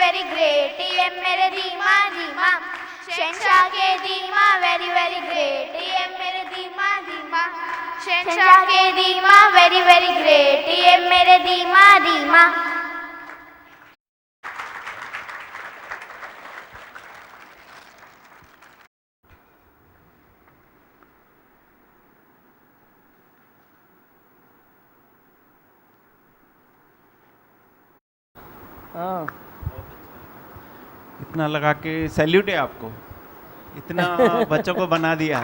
Very great, ये मेरे धीमा धीमा शहंशाह के धीमा, वेरी वेरी ग्रेट, ये मेरे धीमा धीमा शहंशाह के धीमा, वेरी वेरी ग्रेट, ये मेरे धीमा धीमा। हाँ, इतना लगा के सैल्यूट है आपको, इतना बच्चों को बना दिया।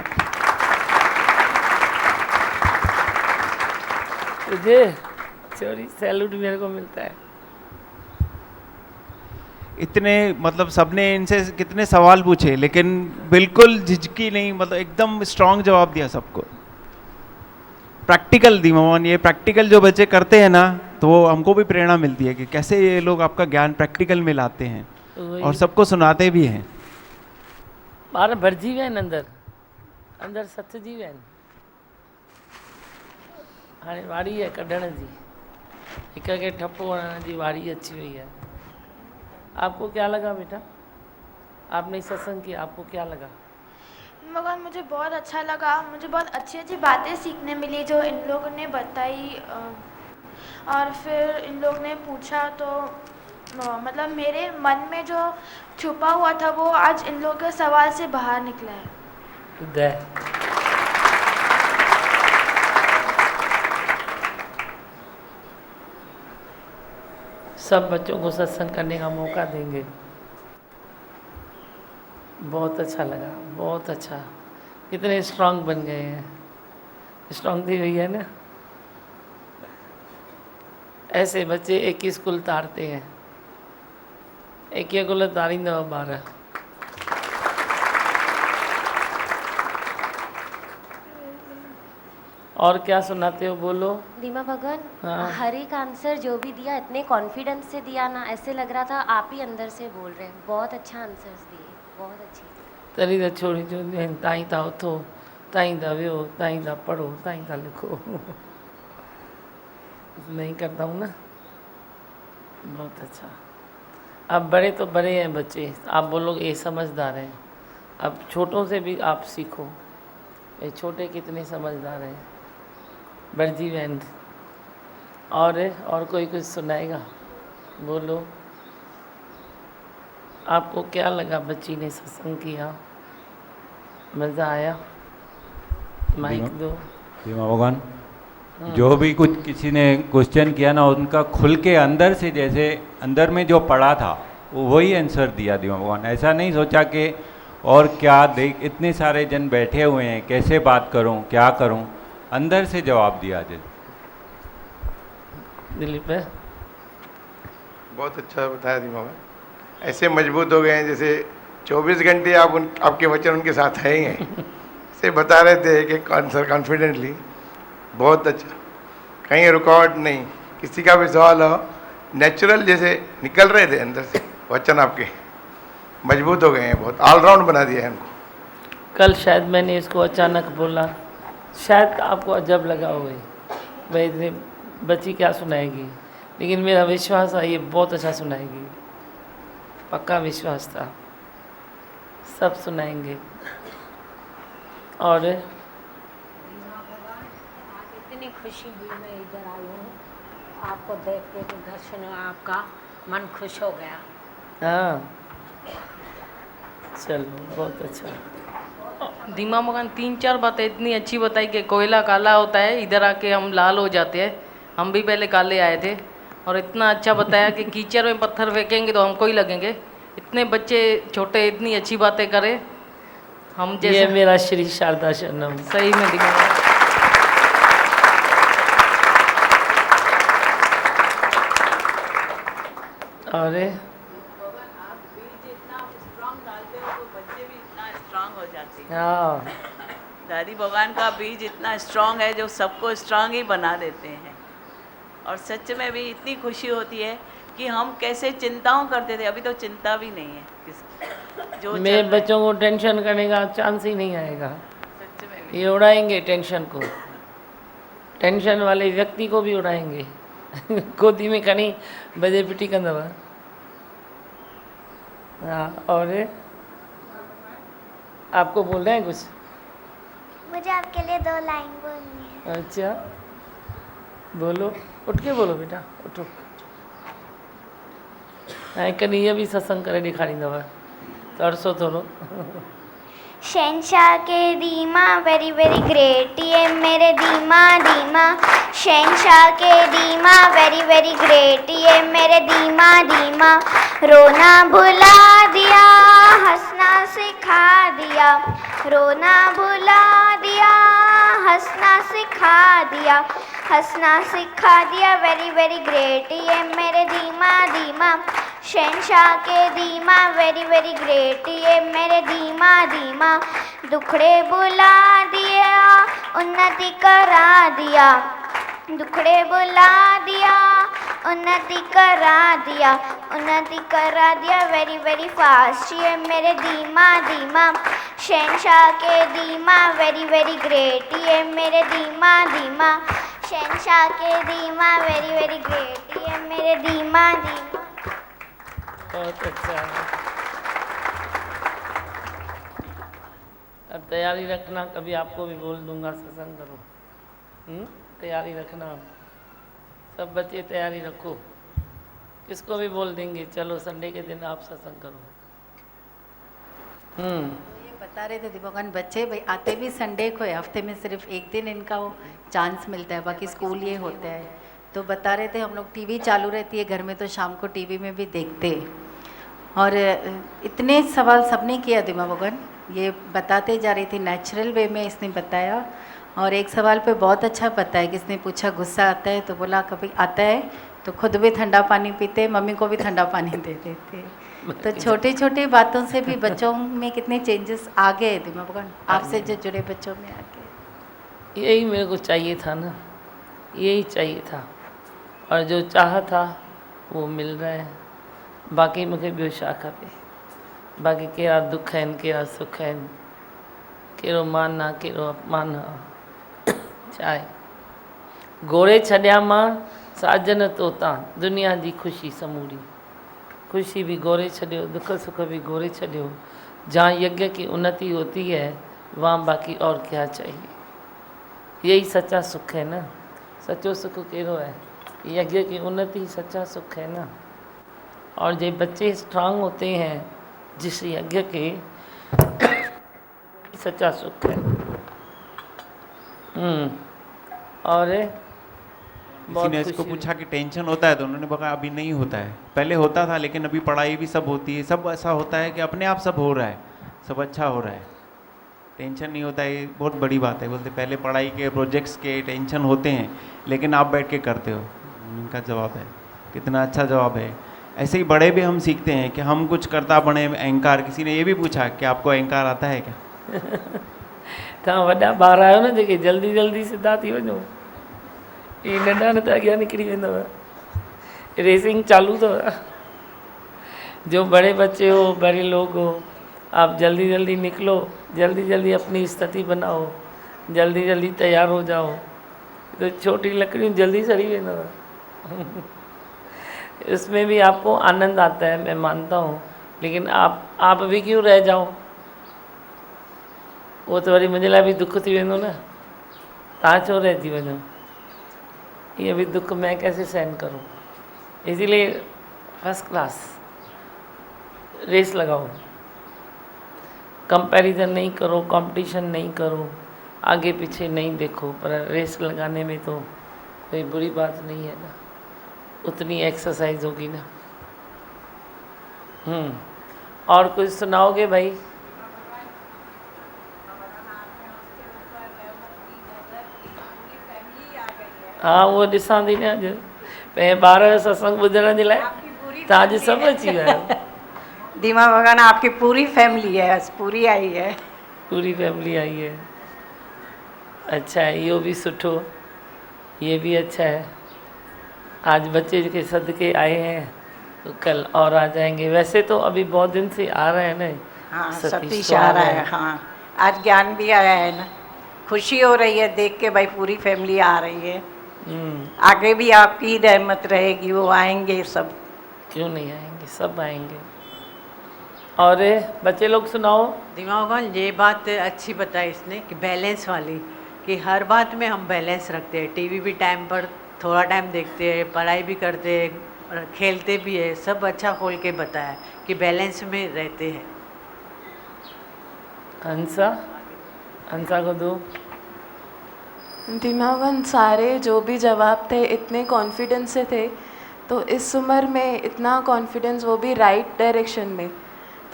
तुझे सॉरी सैल्यूट मेरे को मिलता है। इतने मतलब सबने इनसे कितने सवाल पूछे लेकिन बिल्कुल झिझकी नहीं, मतलब एकदम स्ट्रांग जवाब दिया सबको। प्रैक्टिकल दी मोहन, ये प्रैक्टिकल जो बच्चे करते हैं ना तो वो हमको भी प्रेरणा मिलती है कि कैसे ये लोग आपका ज्ञान प्रैक्टिकल में लाते हैं और सबको सुनाते भी हैं। बाहर भरजी वैन अंदर अंदर सतजी वैन हाणे वारी है कढण जी, हिक खे ठप्पो हणण जी वारी अची वई है। आपको क्या लगा बेटा? आपने सत्संग किया, आपको क्या लगा? मगर मुझे बहुत अच्छा लगा, मुझे बहुत अच्छी अच्छी बातें सीखने मिली जो इन लोगों ने बताई। और फिर इन लोग ने पूछा तो मतलब मेरे मन में जो छुपा हुआ था वो आज इन लोगों के सवाल से बाहर निकला है। दे सब बच्चों को सत्संग करने का मौका देंगे। बहुत अच्छा लगा, बहुत अच्छा। कितने स्ट्रांग बन गए हैं, स्ट्रांग थी हुई है ना। ऐसे बच्चे एक ही स्कूल तारते हैं, एक ही स्कूल तारींदा 12। और क्या सुनाते हो, बोलो। दीमा भगवान, हाँ। हर एक आंसर जो भी दिया इतने कॉन्फिडेंस से दिया ना, ऐसे लग रहा था आप ही अंदर से बोल रहे हैं। बहुत अच्छा आंसर्स दिए, बहुत अच्छे। तरी त छोड़ी जो ताई था उथो, ताई था वियो, ताई था पढ़ो, ताई था लिखो। नहीं करता हूँ ना। बहुत अच्छा। अब बड़े तो बड़े हैं बच्चे, आप बोलो ये समझदार हैं। अब छोटों से भी आप सीखो, ये छोटे कितने समझदार हैं। बड़जी बहन और कोई कुछ सुनाएगा, बोलो। आपको क्या लगा? बच्ची ने सत्संग किया, मज़ा आया? माइक दो। दीमा भगवान, जो भी कुछ किसी ने क्वेश्चन किया ना, उनका खुल के अंदर से, जैसे अंदर में जो पड़ा था वो वही आंसर दिया दीमा भगवान। ऐसा नहीं सोचा कि और क्या देख, इतने सारे जन बैठे हुए हैं, कैसे बात करूं, क्या करूं, अंदर से जवाब दिया। दिलीप है बहुत अच्छा बताया दीमा भाई। ऐसे मजबूत हो गए हैं जैसे 24 घंटे आपके वचन उनके साथ है ही हैं। ऐसे बता रहे थे कि आंसर कॉन्फिडेंटली। बहुत अच्छा, कहीं रुकावट नहीं, किसी का भी सवाल हो नेचुरल जैसे निकल रहे थे अंदर से वचन आपके। मजबूत हो गए हैं, बहुत ऑलराउंड बना दिया है हमको। कल शायद मैंने इसको अचानक बोला, शायद आपको अजब लगा होगा भाई इतनी बच्ची क्या सुनाएगी, लेकिन मेरा विश्वास है ये बहुत अच्छा सुनाएगी। पक्का विश्वास था, सब सुनाएंगे। और इतनी खुशी हुई, मैं इधर आई हूँ आपको देख के, तो दर्शन हुआ आपका, मन खुश हो गया। हाँ चलो बहुत अच्छा। दीमा मकान 3-4 बातें इतनी अच्छी बताई कि कोयला काला होता है, इधर आके हम लाल हो जाते हैं। हम भी पहले काले आए थे। और इतना अच्छा बताया कि कीचड़ में पत्थर फेंकेंगे तो हमको ही लगेंगे। इतने बच्चे छोटे इतनी अच्छी बातें करें, हम जैसे। ये मेरा श्री शारदा शरणम। सही में दीमा। और हाँ, दादी भगवान का बीज इतना स्ट्रांग है जो सबको स्ट्रांग ही बना देते हैं। और सच में भी इतनी खुशी होती है कि हम कैसे चिंताओं करते थे, अभी तो चिंता भी नहीं है किसी जो मेरे बच्चों को टेंशन करने का चांस ही नहीं आएगा। सच में भी। ये उड़ाएंगे टेंशन को, टेंशन वाले व्यक्ति को भी उड़ाएंगे। गोदी में खणी बजे पिटी कंदव। हाँ, और आपको बोलना है कुछ? मुझे आपके लिए 2 लाइन बोलनी है। अच्छा, बोलो, उठ के बोलो बेटा, उठो। ऐं कॾहिं इहा बि सत्संग करे ॾेखारींदव, तरसो थोरो। शहंशाह के दीमा वेरी वेरी ग्रेट, ये मेरे दीमा दीमा। शहंशाह के दीमा वेरी वेरी ग्रेट, ये मेरे दीमा दीमा। रोना भुला दिया, हंसना सिखा दिया। रोना भुला दिया, हंसना सिखा दिया। हंसना सिखा दिया, वेरी वेरी ग्रेट, ये मेरे दीमा दीमा। शहंशाह के दीमा वेरी वेरी ग्रेट, ये मेरे दीमा दीमा। दुखड़े बुला दिया, उन्नति करा दिया। दुखड़े बुला दिया, उन्नति करा दिया। उन्नति करा दिया, वेरी वेरी फास्ट, ये मेरे दीमा दीमा। शहंशाह के दीमा वेरी वेरी ग्रेट, ये मेरे दीमा दीमा। शहंशाह के दीमा वेरी वेरी ग्रेट, ये मेरे दीमा दीमा। बहुत अच्छा है। अब तैयारी रखना, कभी आपको भी बोल दूंगा सत्संग करो। तैयारी रखना, सब बच्चे तैयारी रखो, किसको भी बोल देंगे चलो संडे के दिन आप सत्संग करो। ये बता रहे थे दीपकन बच्चे भाई आते भी संडे को है, हफ्ते में सिर्फ एक दिन इनका वो चांस मिलता है, बाकी स्कूल ये होता है। तो बता रहे थे हम लोग टीवी चालू रहती है घर में तो शाम को टीवी में भी देखते, और इतने सवाल सबने किया दिमागन, ये बताते जा रही थी नेचुरल वे में इसने बताया। और एक सवाल पे बहुत अच्छा बताया, किसने पूछा गुस्सा आता है तो बोला कभी आता है तो खुद भी ठंडा पानी पीते, मम्मी को भी ठंडा पानी दे देते। तो छोटे छोटे बातों से भी बच्चों में कितने चेंजेस आ गए दिमागन, आपसे जो जुड़े बच्चों में आ गए। यही मेरे को चाहिए था ना, यही चाहिए था, और जो चाहा था वो मिल रहा है। बाक़ी मूंखे ॿियो छा खपे, बाक़ी कहिड़ा दुख आहिनि कहिड़ा सुख आहिनि, कहिड़ो मान आहे कहिड़ो अपमान आहे, छा आहे। घोड़े छॾिया मां साजन तोता, दुनिया जी ख़ुशी समूरी। खुशी भी घोड़े छॾियो, दुख सुख भी घोड़े छॾियो। जहाँ यज्ञ की उन्नति होती है वहाँ बाकी और क्या चाहिए। यही सच्चा सुख है ना, सच्चो सुख कहिड़ो है, यज्ञ की उन्नति सच्चा सुख है ना। और जो बच्चे स्ट्रांग होते हैं जिस यज्ञ के, सच्चा सुख है। और किसी ने इसको पूछा कि टेंशन होता है तो उन्होंने कहा अभी नहीं होता है, पहले होता था लेकिन अभी पढ़ाई भी सब होती है, सब ऐसा होता है कि अपने आप सब हो रहा है, सब अच्छा हो रहा है, टेंशन नहीं होता है। ये बहुत बड़ी बात है। बोलते पहले पढ़ाई के प्रोजेक्ट्स के टेंशन होते हैं लेकिन आप बैठ के करते हो। इनका जवाब है, कितना अच्छा जवाब है। ऐसे ही बड़े भी हम सीखते हैं कि हम कुछ करता बने अहंकार। किसी ने ये भी पूछा कि आपको अहंकार आता है क्या? तव्हां वॾा ॿार आहियो न जेके जल्दी जल्दी सिधा थी वञो, ये नंढा न त अॻियां निकिरी वेंदव, रेसिंग चालू अथव। जो बड़े बच्चे हो, बड़े लोग हो, आप जल्दी जल्दी निकलो, जल्दी जल्दी अपनी स्थिति बनाओ, जल्दी जल्दी तैयार हो जाओ, तो छोटी लकड़ियाँ जल्दी सड़ी वेंदव। इसमें भी आपको आनंद आता है, मैं मानता हूँ, लेकिन आप भी क्यों रह जाओ, वो तो वरी मुंहिंजे लाइ बि दुख थी वेंदो न। तव्हां छो रहिजी वञो, ये भी दुख मैं कैसे सहन करूं। इसीलिए फर्स्ट क्लास रेस लगाओ, कंपैरिजन नहीं करो, कंपटीशन नहीं करो, आगे पीछे नहीं देखो, पर रेस लगाने में तो कोई बुरी बात नहीं है ना, उतनी एक्सरसाइज होगी ना। और कुछ सुनाओगे भाई? हाँ वो ॾिसां थी न, अॼु पंहिंजे ॿार जो सत्संग ॿुधण जे लाइ तव्हां अॼु सभु अची विया आहियो। दीमा भगवान आपकी पूरी फैमिली है, पूरी आई है, पूरी फैमिली आई है। अच्छा है, यो भी सुठो, ये भी अच्छा है। आज बच्चे के सदके आए हैं तो कल और आ जाएंगे। वैसे तो अभी बहुत दिन से आ रहे हैं ना। हाँ सतीश आ रहा है, हाँ आज ज्ञान भी आया है ना, खुशी हो रही है देख के भाई पूरी फैमिली आ रही है। आगे भी आपकी रहमत रहेगी, वो आएंगे सब। क्यों नहीं आएंगे, सब आएंगे। और बच्चे लोग सुनाओ। दिमाग ये बात अच्छी बताई इसने कि बैलेंस वाली, कि हर बात में हम बैलेंस रखते हैं। टीवी भी टाइम पर थोड़ा टाइम देखते हैं, पढ़ाई भी करते हैं, और खेलते भी है, सब अच्छा खोल के बताया कि बैलेंस में रहते हैं। हंसा, हंसा को दो। दिमागन सारे जो भी जवाब थे इतने कॉन्फिडेंस से थे, तो इस उम्र में इतना कॉन्फिडेंस, वो भी राइट डायरेक्शन में।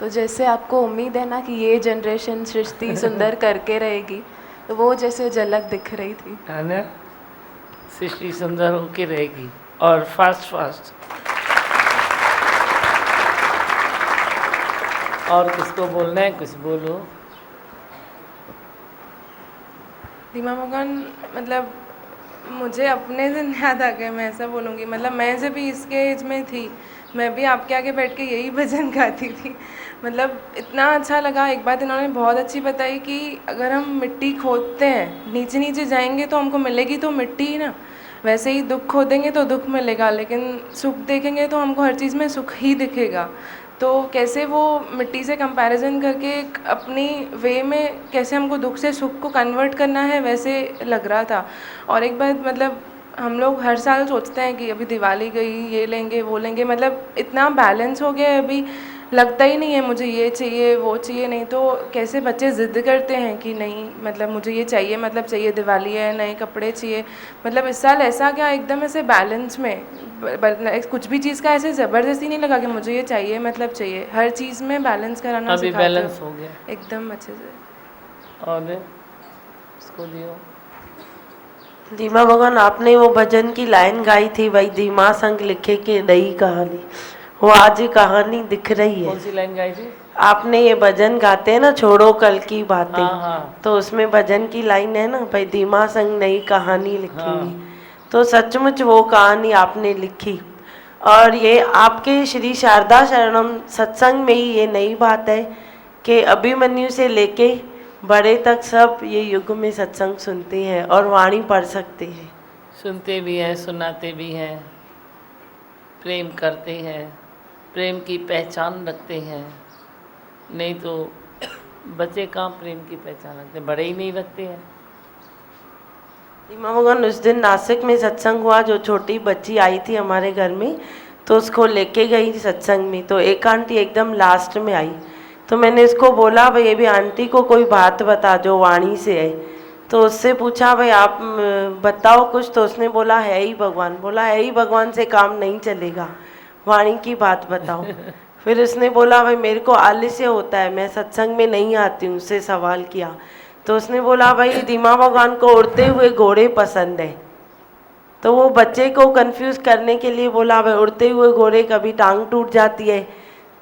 तो जैसे आपको उम्मीद है ना कि ये जनरेशन सृष्टि सुंदर करके रहेगी, तो वो जैसे झलक दिख रही थी, है ना, सृष्टि सुंदर होके रहेगी। और फास्ट फास्ट और किसको बोलना है, कुछ बोलो। दिमागन मतलब मुझे अपने दिन याद आ गए, मैं ऐसा बोलूँगी। मतलब मैं जब भी इसके एज में थी, मैं भी आपके आगे बैठ के यही भजन गाती थी। मतलब इतना अच्छा लगा। एक बात इन्होंने बहुत अच्छी बताई कि अगर हम मिट्टी खोदते हैं, नीचे नीचे जाएंगे तो हमको मिलेगी तो मिट्टी ही ना, वैसे ही दुख खोदेंगे तो दुख मिलेगा, लेकिन सुख देखेंगे तो हमको हर चीज़ में सुख ही दिखेगा। तो कैसे वो मिट्टी से कंपैरिजन करके एक अपनी वे में कैसे हमको दुख से सुख को कन्वर्ट करना है, वैसे लग रहा था। और एक बात, मतलब हम लोग हर साल सोचते हैं कि अभी दिवाली गई, ये लेंगे वो लेंगे, मतलब इतना बैलेंस हो गया है अभी, लगता ही नहीं है मुझे ये चाहिए वो चाहिए। नहीं तो कैसे बच्चे ज़िद करते हैं कि नहीं मतलब मुझे ये चाहिए, मतलब चाहिए, दिवाली है, नए कपड़े चाहिए। मतलब इस साल ऐसा क्या एकदम ऐसे बैलेंस में, कुछ भी चीज़ का ऐसे ज़बरदस्ती नहीं लगा कि मुझे ये चाहिए मतलब चाहिए। हर चीज़ में बैलेंस कराना अभी सिखाते बैलेंस हो गया एकदम अच्छे से। और इसको दियो। धीमा भगवान, आपने वो भजन की लाइन गाई थी, भाई धीमा संग लिखे के नई कहानी, वो आज कहानी दिख रही है। कौन सी लाइन गाई थी? आपने ये भजन गाते हैं ना, छोड़ो कल की बातें, हाँ, हाँ। तो उसमें भजन की लाइन है ना, भाई धीमा संग नई कहानी लिखेंगी। हाँ। तो सचमुच वो कहानी आपने लिखी। और ये आपके श्री शारदा शरणम सत्संग में ही ये नई बात है कि अभिमन्यु से लेके बड़े तक सब ये युग में सत्संग सुनते हैं और वाणी पढ़ सकते हैं। सुनते भी हैं, सुनाते भी हैं, प्रेम करते हैं, प्रेम की पहचान रखते हैं। नहीं तो बच्चे कहाँ प्रेम की पहचान रखते, बड़े ही नहीं रखते हैं। धीमा भगवान, उस दिन नासिक में सत्संग हुआ, जो छोटी बच्ची आई थी हमारे घर में, तो उसको लेके गई सत्संग में, तो एक आंटी एकदम लास्ट में आई, तो मैंने इसको बोला भाई ये भी आंटी को कोई बात बता जो वाणी से है। तो उससे पूछा भाई आप बताओ कुछ, तो उसने बोला है ही भगवान। बोला है ही भगवान से काम नहीं चलेगा, वाणी की बात बताओ। फिर उसने बोला भाई मेरे को आलस्य होता है, मैं सत्संग में नहीं आती हूँ। उससे सवाल किया तो उसने बोला भाई धीमा भगवान को उड़ते हुए घोड़े पसंद है। तो वो बच्चे को कंफ्यूज करने के लिए बोला भाई उड़ते हुए घोड़े कभी टांग टूट जाती है।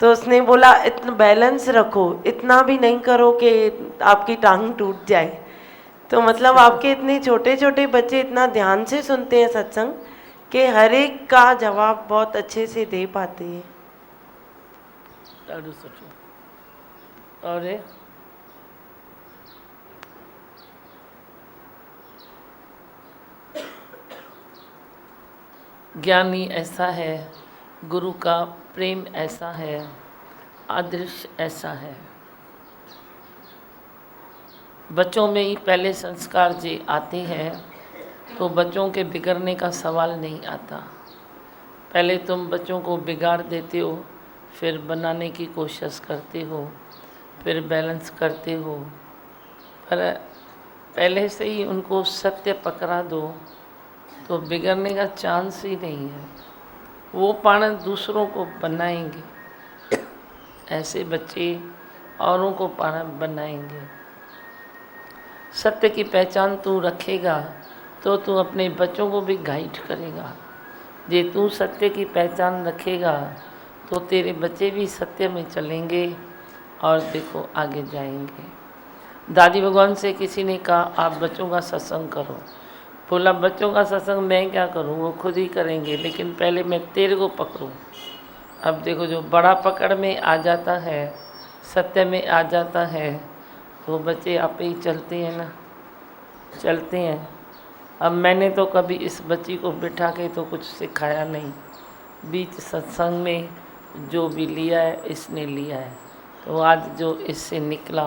तो उसने बोला इतना बैलेंस रखो, इतना भी नहीं करो कि आपकी टांग टूट जाए। तो मतलब आपके इतने छोटे छोटे बच्चे इतना ध्यान से सुनते हैं सत्संग कि हर एक का जवाब बहुत अच्छे से दे पाते हैं। और ज्ञानी ऐसा है, गुरु का प्रेम ऐसा है, आदर्श ऐसा है। बच्चों में ही पहले संस्कार जे आते हैं तो बच्चों के बिगड़ने का सवाल नहीं आता। पहले तुम बच्चों को बिगाड़ देते हो, फिर बनाने की कोशिश करते हो, फिर बैलेंस करते हो। पर पहले से ही उनको सत्य पकड़ा दो तो बिगड़ने का चांस ही नहीं है। वो पाण दूसरों को बनाएंगे, ऐसे बच्चे औरों को पाण बनाएंगे। सत्य की पहचान तू रखेगा तो तू अपने बच्चों को भी गाइड करेगा। जे तू सत्य की पहचान रखेगा तो तेरे बच्चे भी सत्य में चलेंगे और देखो आगे जाएंगे। दादी भगवान से किसी ने कहा आप बच्चों का सत्संग करो। बोला बच्चों का सत्संग मैं क्या करूं, वो खुद ही करेंगे, लेकिन पहले मैं तेरे को पकड़ूं। अब देखो जो बड़ा पकड़ में आ जाता है, सत्य में आ जाता है, तो बच्चे आप ही चलते हैं ना, चलते हैं। अब मैंने तो कभी इस बच्ची को बिठा के तो कुछ सिखाया नहीं। बीच सत्संग में जो भी लिया है इसने लिया है, तो आज जो इससे निकला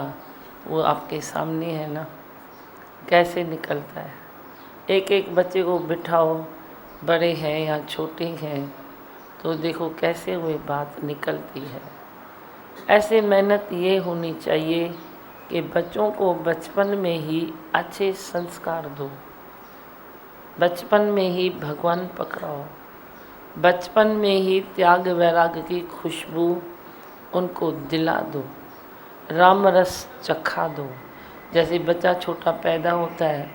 वो आपके सामने है ना, कैसे निकलता है। एक एक बच्चे को बिठाओ, बड़े हैं या छोटे हैं, तो देखो कैसे वो बात निकलती है। ऐसे मेहनत ये होनी चाहिए कि बच्चों को बचपन में ही अच्छे संस्कार दो, बचपन में ही भगवान पकड़ाओ, बचपन में ही त्याग वैराग्य की खुशबू उनको दिला दो, राम रस चखा दो। जैसे बच्चा छोटा पैदा होता है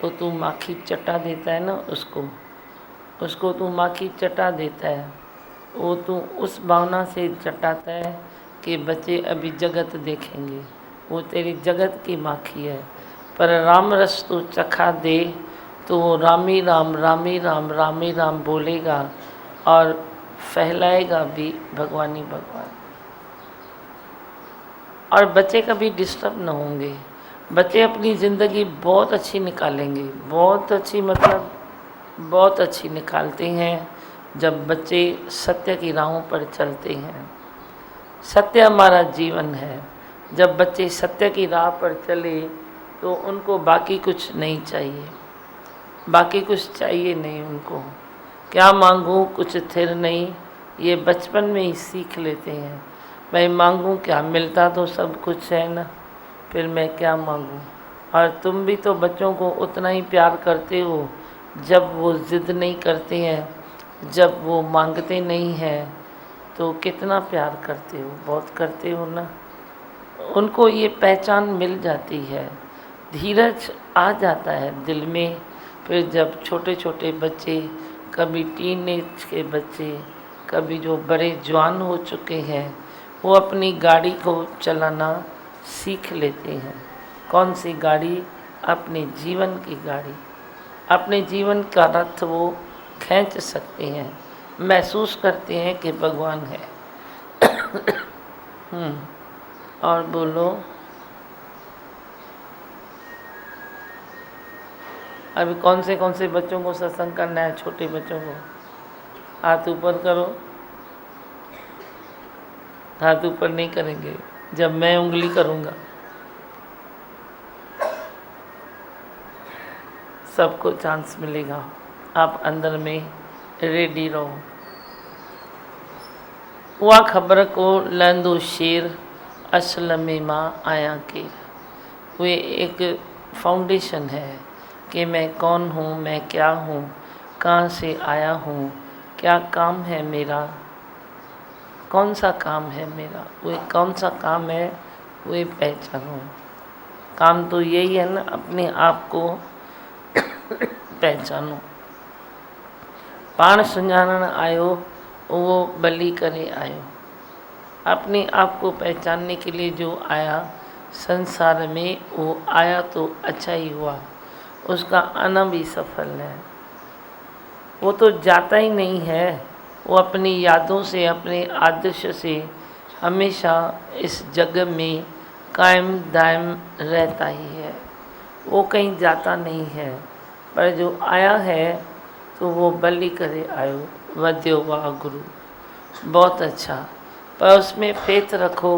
तो तू माखी चटा देता है ना, उसको तू माखी चटा देता है, वो तू उस भावना से चटाता है कि बच्चे अभी जगत देखेंगे, वो तेरी जगत की माखी है। पर राम रस तू चखा दे तो वो रामी राम रामी राम रामी राम बोलेगा और फैलाएगा भी भगवानी भगवान। और बच्चे कभी डिस्टर्ब न होंगे, बच्चे अपनी ज़िंदगी बहुत अच्छी निकालेंगे, बहुत अच्छी, मतलब बहुत अच्छी निकालते हैं जब बच्चे सत्य की राहों पर चलते हैं। सत्य हमारा जीवन है। जब बच्चे सत्य की राह पर चले तो उनको बाकी कुछ नहीं चाहिए, बाकी कुछ चाहिए नहीं उनको। क्या मांगूं कुछ थिर नहीं, ये बचपन में ही सीख लेते हैं। मैं मांगूं क्या, मिलता तो सब कुछ है ना, फिर मैं क्या मांगूं। और तुम भी तो बच्चों को उतना ही प्यार करते हो जब वो ज़िद नहीं करते हैं, जब वो मांगते नहीं हैं, तो कितना प्यार करते हो, बहुत करते हो ना। उनको ये पहचान मिल जाती है, धीरज आ जाता है दिल में। फिर जब छोटे छोटे बच्चे, कभी टीनेज के बच्चे, कभी जो बड़े जवान हो चुके हैं, वो अपनी गाड़ी को चलाना सीख लेते हैं। कौन सी गाड़ी? अपने जीवन की गाड़ी, अपने जीवन का रथ वो खींच सकते हैं, महसूस करते हैं कि भगवान है। और बोलो, अभी कौन से बच्चों को सत्संग करना है? छोटे बच्चों को हाथ ऊपर करो। हाथ ऊपर नहीं करेंगे, जब मैं उंगली करूँगा सबको चांस मिलेगा। आप अंदर में रेडी रहो। उहा ख़बर को लहंदो शेर असल में मां आया के। वे एक फाउंडेशन है कि मैं कौन हूँ, मैं क्या हूँ, कहाँ से आया हूँ, क्या काम है मेरा, कौन सा काम है मेरा। वो कौन सा काम है वो पहचानो। काम तो यही है ना, अपने आप को पहचानो। पाण सुञाणण आयो वो बलि करे आयो। अपने आप को पहचानने के लिए जो आया संसार में, वो आया तो अच्छा ही हुआ, उसका आना भी सफल है। वो तो जाता ही नहीं है, वो अपनी यादों से, अपने आदर्श से हमेशा इस जग में कायम दायम रहता ही है। वो कहीं जाता नहीं है। पर जो आया है तो वो बलि करे आयो, वध्यो वाह गुरु। बहुत अच्छा, पर उसमें फेथ रखो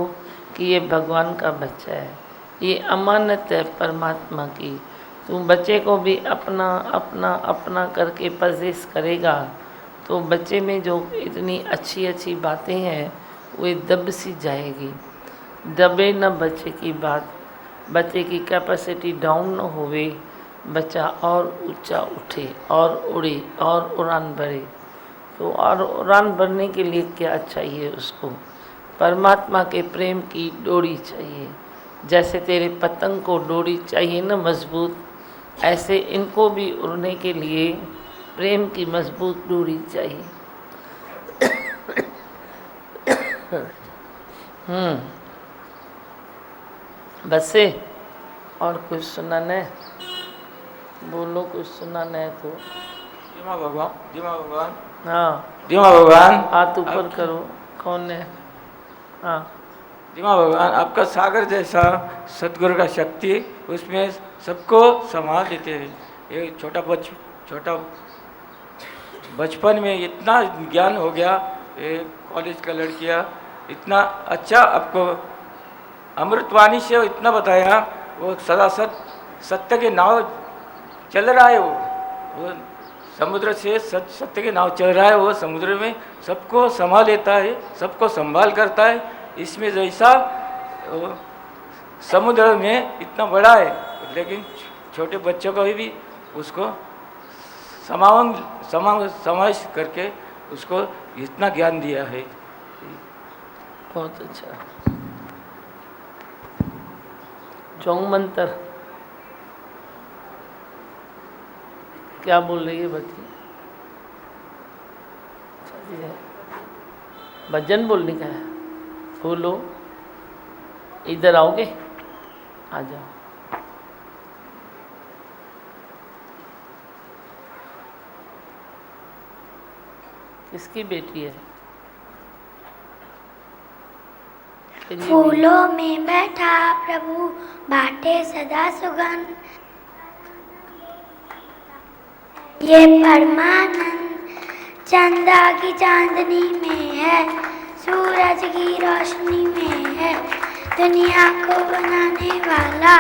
कि ये भगवान का बच्चा है, ये अमानत है परमात्मा की। तुम बच्चे को भी अपना अपना अपना करके परवरिश करेगा तो बच्चे में जो इतनी अच्छी अच्छी बातें हैं वो दब सी जाएगी। दबे न बच्चे की बात, बच्चे की कैपेसिटी डाउन न होवे, बच्चा और ऊंचा उठे और उड़े और उड़ान भरे। तो और उड़ान भरने के लिए क्या चाहिए उसको? परमात्मा के प्रेम की डोरी चाहिए। जैसे तेरे पतंग को डोरी चाहिए ना मजबूत, ऐसे इनको भी उड़ने के लिए प्रेम की मजबूत डोरी चाहिए। बस से और कुछ सुनाना है? बोलो, कुछ सुनाना है तो। जी माँ भगवान। हाँ जी माँ भगवान। हाथ ऊपर करो। कौन है? हाँ जी माँ भगवान, आपका सागर जैसा सदगुरु का शक्ति, उसमें सबको संभाल देते हैं। ये छोटा बचपन में इतना ज्ञान हो गया, ये कॉलेज का लड़कियाँ इतना अच्छा आपको अमृतवाणी से इतना बताया, वो सदा सत्य के नाव चल रहा है, वो समुद्र से सत्य के नाव चल रहा है, वो समुद्र में सबको संभाल लेता है, सबको संभाल करता है। इसमें जैसा समुद्र में इतना बड़ा है, लेकिन छोटे बच्चों को भी उसको समावेश करके उसको इतना ज्ञान दिया है। बहुत अच्छा। चौंग मंत्र क्या बोल रही है बच्ची? भजन बोलने का है। बोलो, इधर आओगे? आ जाओ। किसकी बेटी है? फूलों में बैठा प्रभु बाटे सदा सुगंध, ये परमानंद चंदा की चांदनी में है, सूरज की रोशनी में है, दुनिया को बनाने वाला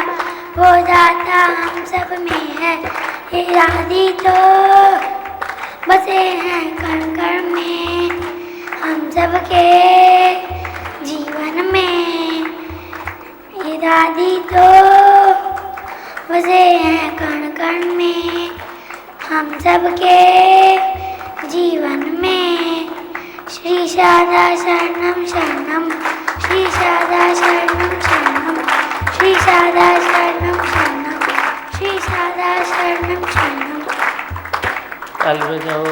वो दाता हम सब में है। ये आदि तो बसे हैं कण कण में, हम सब के जीवन में। ये दादी तो बसे हैं कण कण में, हम सब के जीवन में। श्री शारदा शरणम शरणम, श्री शारदा शरणम शरणम, श्री शारदा शरणम शरणम, श्री शारदा शरणम शरणम। ताली बजाओ।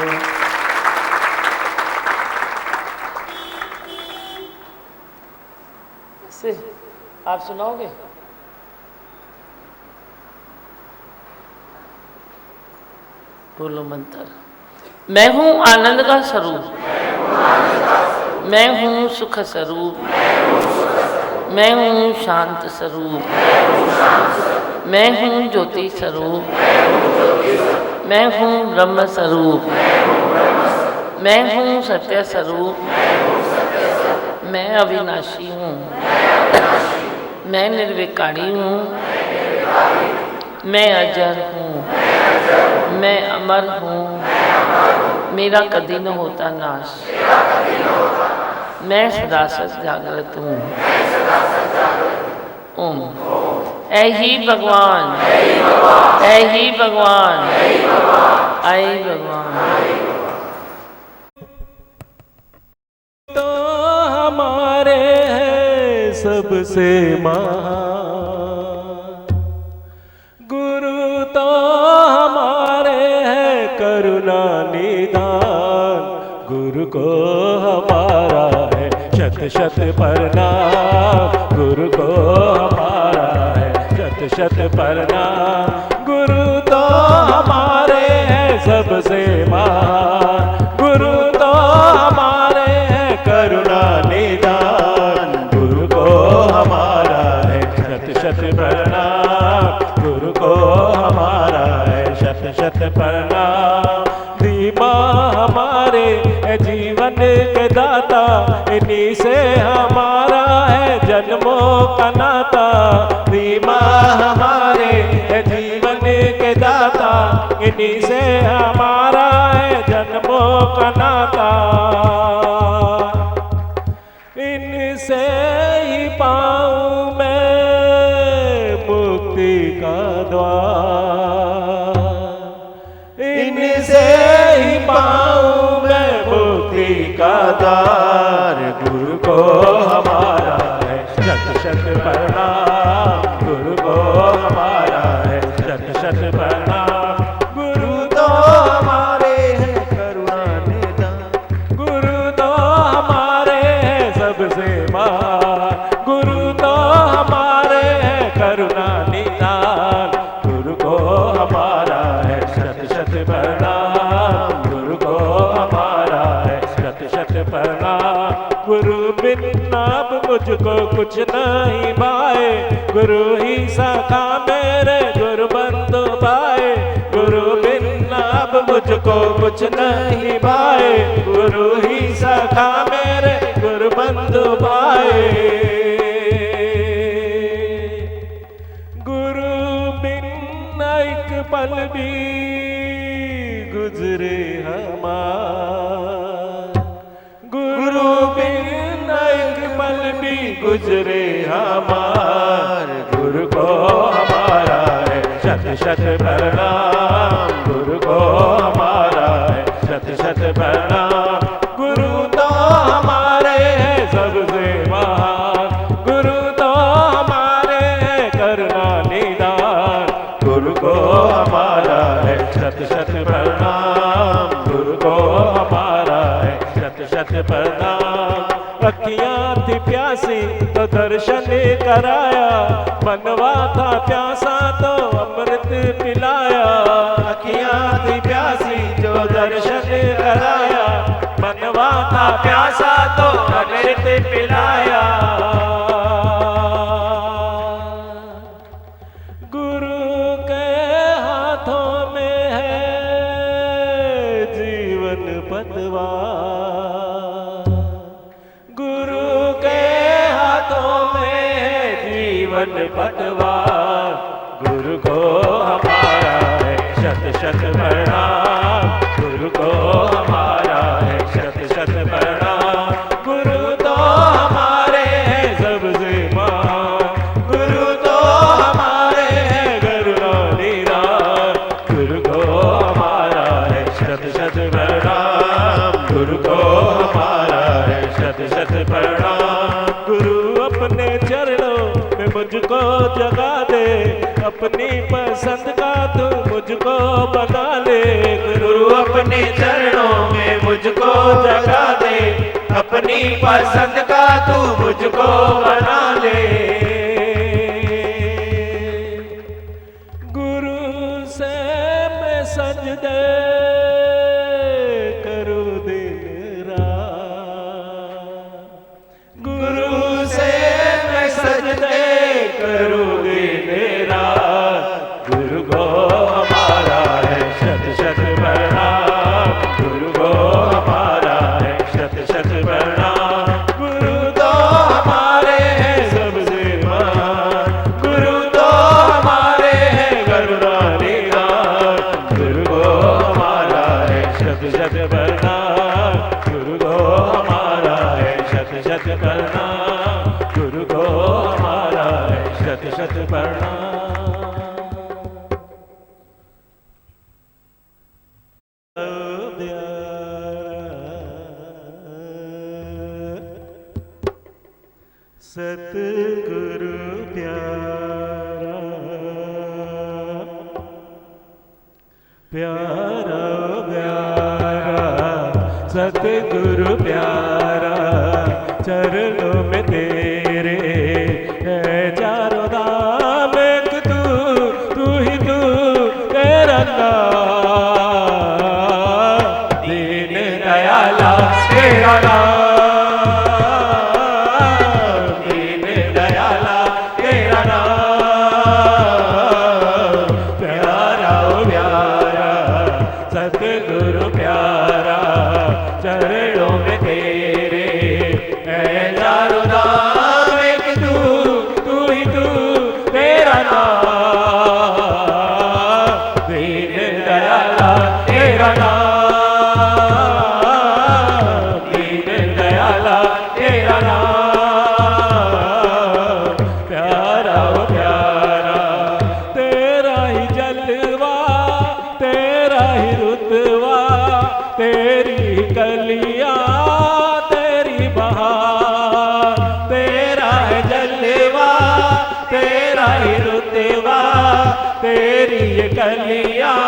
से आप सुनाओगे? बोलो मंत्र। मैं हूँ आनंद का स्वरूप, मैं हूँ सुख स्वरूप, मैं हूँ शांत स्वरूप, मैं हूँ ज्योति स्वरूप, मैं हूँ ब्रह्म स्वरूप, मैं हूँ सत्य स्वरूप, मैं अविनाशी हूँ, मैं निर्विकारी हूँ, मैं अजर हूँ, मैं अमर हूँ, मेरा कभी न होता नाश, मैं सदा सच जागृत हूँ। ओम। ऐ ही भगवान, ऐ ही भगवान, ऐ भगवान। तो हमारे हैं सबसे महान, गुरु तो हमारे हैं करुणा निधान, गुरु को हमारा है शत शत प्रणाम, गुरु को हमारा है शत शत प्रणाम। गुरु तो हमारे हैं सबसे महान, गुरु तो हमारे हैं करुणा निधान, गुरु को हमारा है शत शत प्रणाम, गुरु को हमारा है शत शत प्रणाम। दीमा हमारे है जीवन के दाता, इन्हीं से हमारा है जन्मों का नाता। दीमा हमारे है जीवन के दाता, इन्हीं से हमारा है जन्मों का नाता। इनसे ही पाऊँ मैं मुक्ति का द्वार, इनसे ही पाऊँ मैं मुक्ति का द्वार। गुरु को हमारा है शत शत प्रणाम, गुरु को हमारा है शत शत प्रणाम। गुरु तो हमारे हैं करुणा निधान, गुरु तो हमारे हैं सबसे महान, गुरु तो हमारे हैं करुणा निधान, गुरु को हमारा है शत शत प्रणाम, गुरु को हमारा है शत शत प्रणाम। गुरु बिन अब मुझको कुछ नहीं भाए, गुरु ही सखा मेरे गुरु बंधु भाए। गुरु बिन अब मुझको कुछ नहीं भाए, गुरु ही सखा मेरे गुरु बंधु भाए। पल भी गुजरे हमार, गुरु बिन एक पल भी गुजरे हमार, गुरु को हमारा है शत शत प्रणाम, गुरु को हमारा है शत शत प्रणाम। गुरु तो हमारे हैं सबसे महान, गुरु तो हमारे हैं करुणा निदान, गुरु को हमारा है शत शत प्रणाम, गुरु को हमारा है शत शत प्रणाम। अखियाँ थी प्यासी तो दर्शन कराया, मनवा था प्यासा तो अमृत पिलाया। अखियाँ थी प्यासी जो दर्शन कराया, मनवा था प्यासा तो अमृत पिलाया। गुरु के हाथों में है जीवन पतवार, गुरु के हाथों में है जीवन पतवार, गुरु को हमारा है शत शत प्रणाम, गुरु को हमारा है शत शत प्रणाम। गुरु तो हमारे हैं सबसे महान, गुरु तो हमारे हैं करुणा निदान, गुरु को हमारा है शत शत प्रणाम, गुरु को हमारा है शत शत प्रणाम। गुरु अपने चरणों में मुझको जगा दे, अपनी पसंद का तू मुझको बना ले। गुरु अपने चरणों में मुझको जगा दे, अपनी पसंद का तू मुझको बना ले। गुरु से मैं सजदे करूं दिन रात, गुरु से मैं सजदे करूं दिन रात, गुरु को हमारा है शत शत प्रणाम, गुरु को हमारा है शत शत प्रणाम। गुरु तो हमारे हैं सबसे महान, गुरु तो हमारे हैं करुणा निदान, गुरु को हमारा है शत शत प्रणाम, गुरु को हमारा है शत शत प्रणाम, गुरु को हमारा है शत शत प्रणाम। सतगुरु प्यारा प्यारा प्यारा, सतगुरु प्यारा, चरणों में तेरे है चारों धाम, एक तू तू ही तू तेरा नाम, दीन दयाला तेरा नाम, दीन दयाला तेरा नाम, प्यारा ओ प्यारा, सतगुरु प्यारा, चरणों में तेरे है चारों धाम, एक तू तू ही तू तेरा नाम, दीन दयाला तेरा नाम, दीन दयाला तेरा नाम, प्यारा ओ प्यारा, तेरा ही जलवा, तेरा ही रुतवा, तेरी कलियां, तेरी बहार, तेरा है जलवा, तेरा ही रुतवा, तेरी ये कलियां,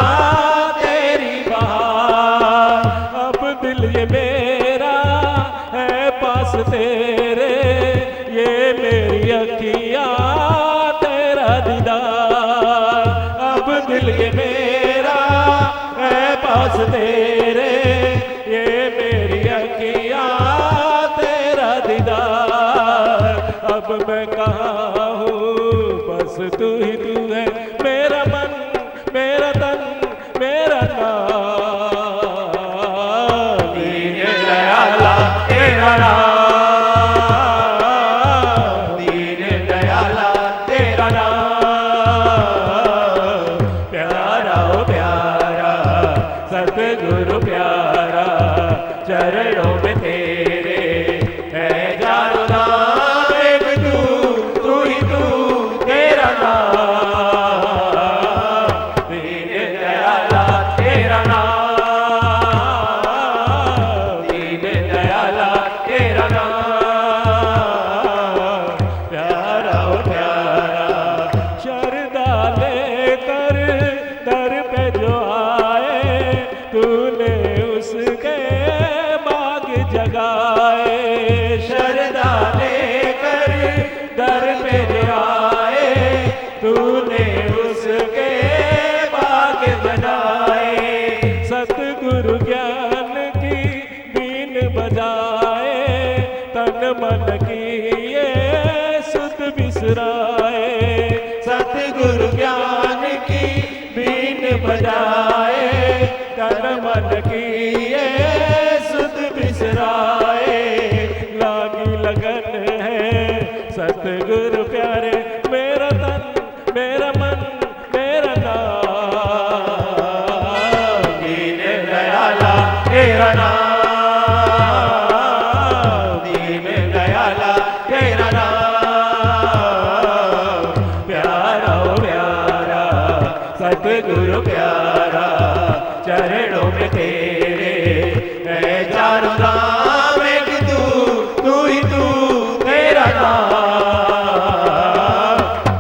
तेरी बहार। अब दिल ये मेरा है पास तेरे, ये मेरी अखियां तेरा दीदार, अब दिल ये मेरा है पास तेरे, ये मेरी अखियां तेरा दीदार। अब मैं कहाँ हूँ बस तू ही तू है, मेरा मन मेरा तन मेरा नाम, दीन दयाला तेरा नाम, दीन दयाला तेरा नाम, प्यारा ओ तूने उसके बाग बनाए। सतगुरु ज्ञान की बीन बजाए, तन मन की ये सुध बिसराए। सतगुरु ज्ञान की बीन बजाए, तन मन की ये सुध बिसराए। लागी लगन है सतगुरु प्यारे, मेरा तन मेरा मन मेरा नाम। दीन दयाला तेरा नाम, दीन दयाला तेरा नाम। प्यारा ओ प्यारा सतगुरु प्यारा, चरणों में तेरे है चारों धाम। एक तू ही तू तेरा नाम।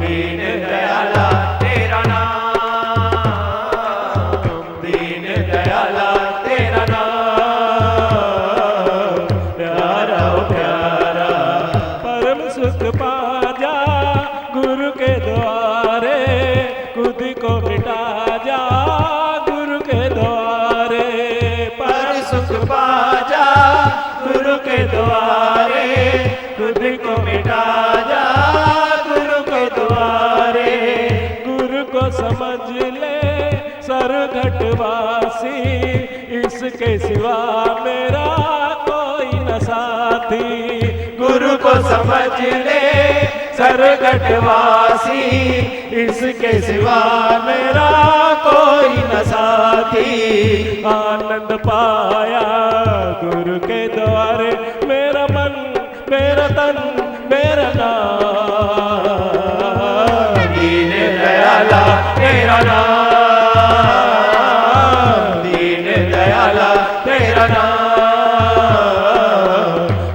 दीन दयाला तेरा नाम, दीन दयाला तेरा नाम। प्यारा ओ प्यारा परम सुख पा जा गुरु के द्वारे, खुद को मिटा जा गुरु के द्वारे। परम सुख पा जा गुरु के द्वारे, खुद को मिटा जा गुरु के द्वारे। गुरु को समझ ले सरघटवासी, इसके सिवा मेरा कोई न साथी। गुरु को समझ ले सरघटवासी, इसके सिवा मेरा कोई न साथी। आनंद पाया गुरु के द्वारे, मेरा मन मेरा तन मेरा नाम। दीन दयाला तेरा नाम, दीन दयाला तेरा नाम।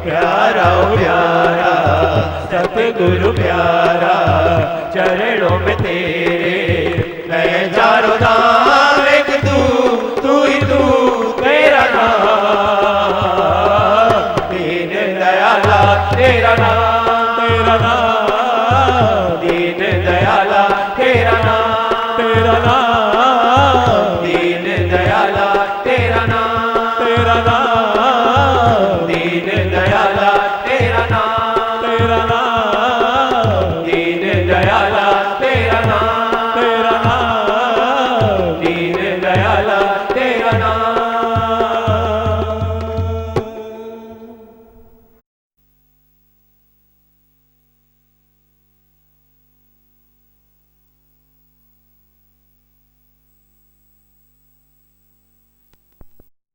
प्यारा ओ प्यारा सतगुरु प्यारा, चरणों में तेरे मैं चारों धाम। एक तू ही तू तेरा नाम। दीन दयाला तेरा नाम, तेरा नाम।